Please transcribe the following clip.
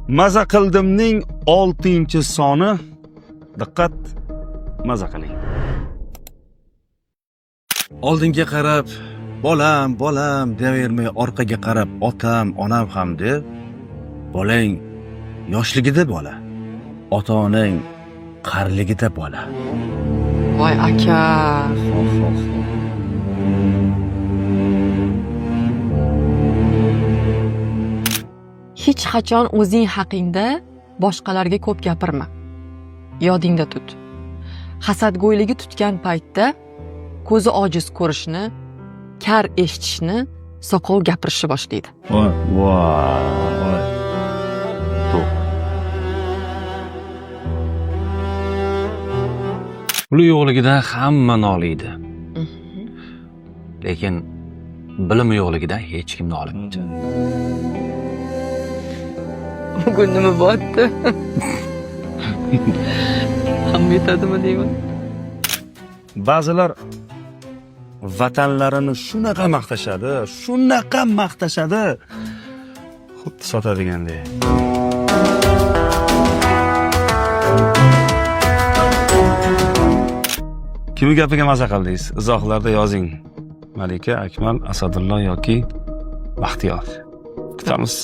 Maza qildimning 6-soni. Diqqat, maza qiling. Oldinga qarab, bolam, bolam deyavermay, orqaga qarab, otam, onam ham deb, bolang yoshligida bola, ota-onang qarligida bola. Voy aka. Hech qachon o'zing haqingda boshqalarga ko'p gapirma. Yodingda tut. Hasadgo'yligi tutgan paytda ko'zi ojiz ko'rishni, kar eshitishni, soqov gapirishni boshlaydi. Voy. Puli yo'qligida hamma noliydi. Lekin bilim yo'qligida hech kim nolimaydi. Bugun nima bo'pti? Hamma yetadimi deyman. Ba'zilar vatanlarini shunaqa maqtashadi, xuddi sotadigandek. Kimning gapiga maza qildingiz? Izohlarda yozing. Malika, Akmal, Asadullo yoki Baxtiyor. Kutamiz.